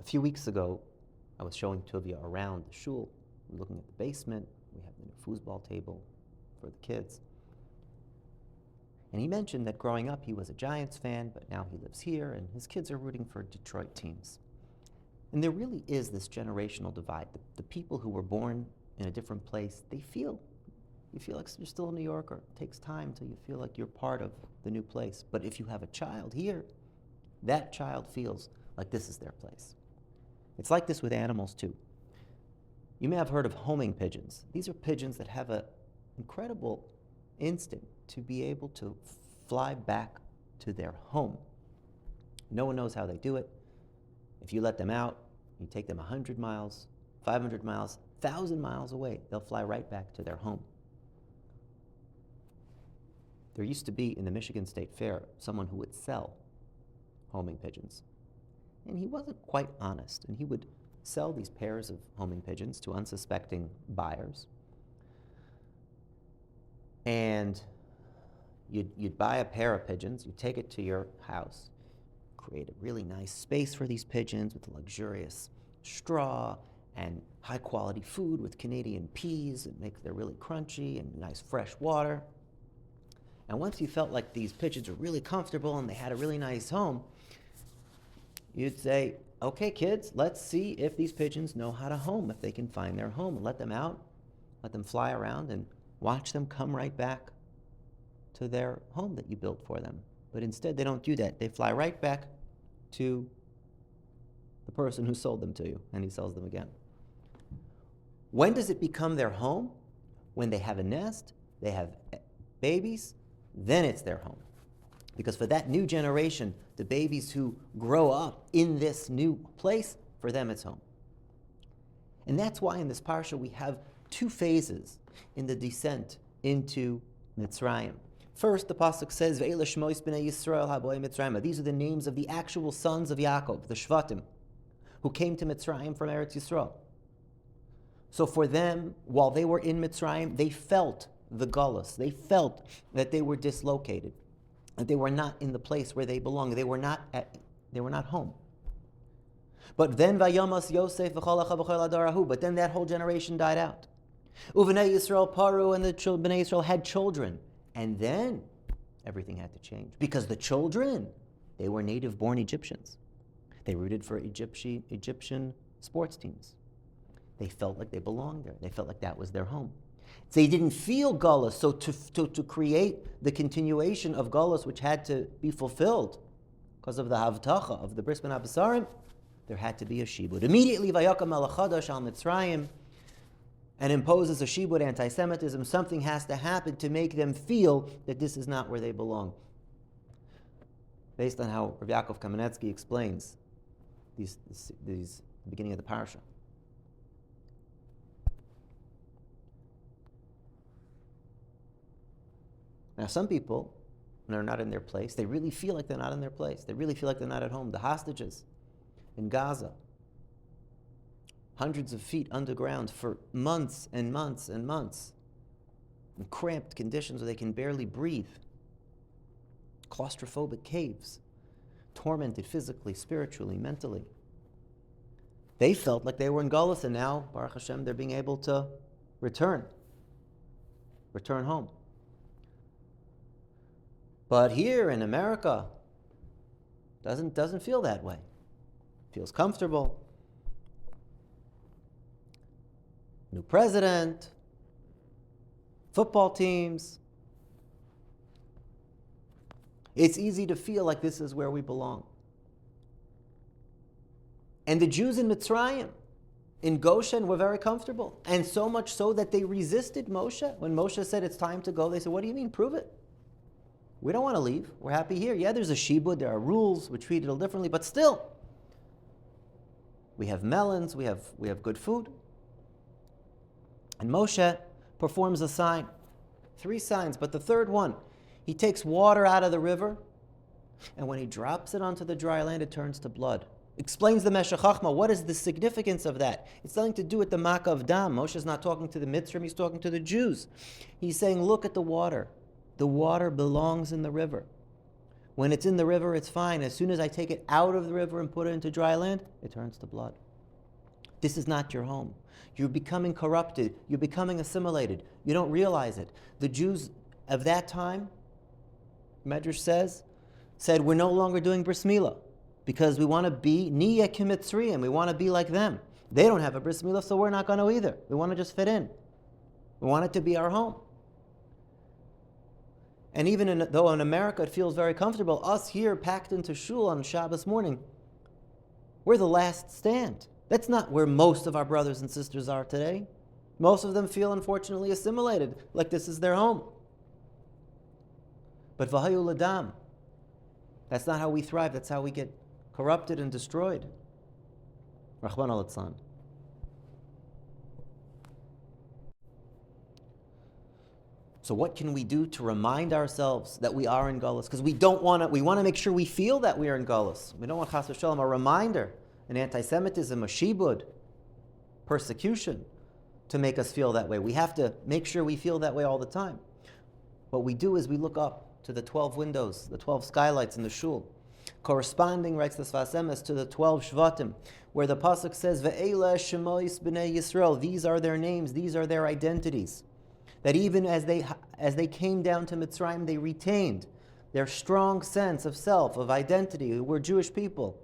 few weeks ago, I was showing Tuvia around the shul. We're looking at the basement. We have the new foosball table for the kids. And he mentioned that growing up he was a Giants fan, but now he lives here and his kids are rooting for Detroit teams. And there really is this generational divide. The people who were born in a different place, you feel like you're still a New Yorker. It takes time till you feel like you're part of the new place. But if you have a child here, that child feels like this is their place. It's like this with animals too. You may have heard of homing pigeons. These are pigeons that have an incredible instinct to be able to fly back to their home. No one knows how they do it. If you let them out, you take them 100 miles, 500 miles, 1,000 miles away, they'll fly right back to their home. There used to be in the Michigan State Fair someone who would sell homing pigeons. And he wasn't quite honest, and he would sell these pairs of homing pigeons to unsuspecting buyers. And you'd buy a pair of pigeons, you'd take it to your house, create a really nice space for these pigeons with luxurious straw and high quality food with Canadian peas and they're really crunchy and nice fresh water. And once you felt like these pigeons were really comfortable and they had a really nice home, you'd say, okay kids, let's see if these pigeons know how to home, if they can find their home. Let them out, let them fly around and watch them come right back to their home that you built for them. But instead they don't do that. They fly right back to the person who sold them to you, and he sells them again. When does it become their home? When they have a nest, they have babies, then it's their home. Because for that new generation, the babies who grow up in this new place, for them it's home. And that's why in this parsha we have two phases in the descent into Mitzrayim. First, the pasuk says, "Ve'ela Shemos b'nei Yisrael haboim Mitzrayim." These are the names of the actual sons of Yaakov, the Shvatim, who came to Mitzrayim from Eretz Yisrael. So for them, while they were in Mitzrayim, they felt the galus. They felt that they were dislocated, that they were not in the place where they belonged. They were not home. But then Vayamas Yosef v'chol achav v'chol adarahu. But then that whole generation died out. Uvenei Yisrael paru, and the Bnei Yisrael had children. And then everything had to change. Because the children, they were native-born Egyptians. They rooted for Egyptian sports teams. They felt like they belonged there. They felt like that was their home. They didn't feel galus, so to create the continuation of galus, which had to be fulfilled because of the havtacha of the bris ben habasarim, there had to be a shibud. Immediately, vayakam melech chadash al Mitzrayim, and imposes a shibud, anti-Semitism. Something has to happen to make them feel that this is not where they belong. Based on how Rav Yaakov Kamenetsky explains these the beginning of the parsha. Now, some people, when they're not in their place, they really feel like they're not in their place. They really feel like they're not at home. The hostages in Gaza, hundreds of feet underground for months and months and months, in cramped conditions where they can barely breathe, claustrophobic caves, tormented physically, spiritually, mentally. They felt like they were in Galus, and now, Baruch Hashem, they're being able to return home. But here in America, doesn't feel that way. Feels comfortable. New president, football teams. It's easy to feel like this is where we belong. And the Jews in Mitzrayim, in Goshen, were very comfortable. And so much so that they resisted Moshe. When Moshe said it's time to go, they said, what do you mean, prove it? We don't want to leave. We're happy here. Yeah, there's a shibud, there are rules, we're treated a little differently, but still, we have melons, we have good food. And Moshe performs a sign, 3 signs, but the third one, he takes water out of the river, and when he drops it onto the dry land, it turns to blood. Explains the Meshech Chochmah, what is the significance of that? It's nothing to do with the Makkah of Dam. Moshe's not talking to the Mitzrim, he's talking to the Jews. He's saying, look at the water. The water belongs in the river. When it's in the river, it's fine. As soon as I take it out of the river and put it into dry land, it turns to blood. This is not your home. You're becoming corrupted. You're becoming assimilated. You don't realize it. The Jews of that time, Medrash said, we're no longer doing bris milah because we want to be niyeh k'mitzrayim. We want to be like them. They don't have a bris milah, so we're not going to either. We want to just fit in. We want it to be our home. And even though in America it feels very comfortable, us here packed into shul on Shabbos morning, we're the last stand. That's not where most of our brothers and sisters are today. Most of them feel, unfortunately, assimilated, like this is their home. But v'hayu ladam, that's not how we thrive. That's how we get corrupted and destroyed. Rahman al-Litzlan. So what can we do to remind ourselves that we are in Galus? Because we want to make sure we feel that we are in Galus. We don't want chas v'shalom, a reminder, an anti-Semitism, a shibud, persecution, to make us feel that way. We have to make sure we feel that way all the time. What we do is we look up to the 12 windows, the 12 skylights in the shul, corresponding, writes the Sfas Emes, to the 12 shvatim, where the pasuk says, "Ve'ela Shemos b'nei Yisrael." These are their names. These are their identities. That even as they came down to Mitzrayim, they retained their strong sense of self, of identity. We're Jewish people.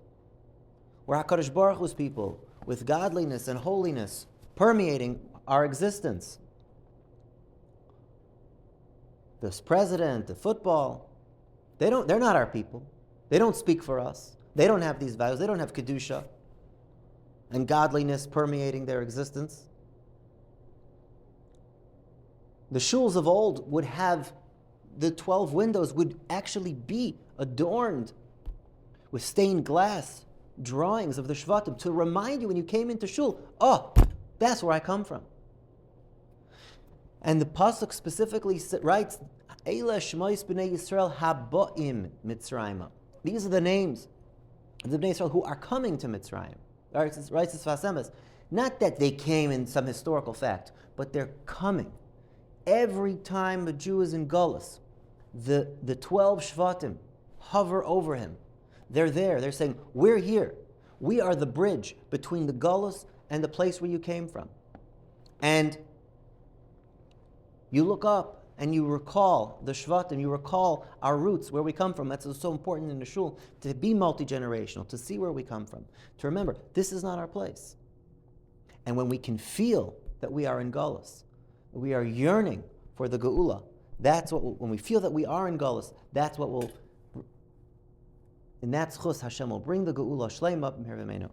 We're HaKadosh Baruch Hu's people, with godliness and holiness permeating our existence. This president, the football, they're not our people. They don't speak for us. They don't have these values. They don't have Kedusha and godliness permeating their existence. The shuls of old would have, the 12 windows would actually be adorned with stained glass drawings of the Shvatim to remind you when you came into shul, that's where I come from. And the pasuk specifically writes, Eila Shmois b'nei Yisrael haboim Mitzrayim. These are the names of the Bnei Yisrael who are coming to Mitzrayim. Writes the Sfas Emes. Not that they came in some historical fact, but they're coming. Every time a Jew is in Galus, the 12 Shvatim hover over him. They're there. They're saying, we're here. We are the bridge between the Galus and the place where you came from. And you look up and you recall the Shvatim, you recall our roots, where we come from. That's so important in the shul, to be multi-generational, to see where we come from, to remember, this is not our place. And when we can feel that we are in Galus, we are yearning for the Geula, that's what when we feel that we are in Galus, that's what will, in that zchus Hashem will bring the Geula, Shleima, Amen.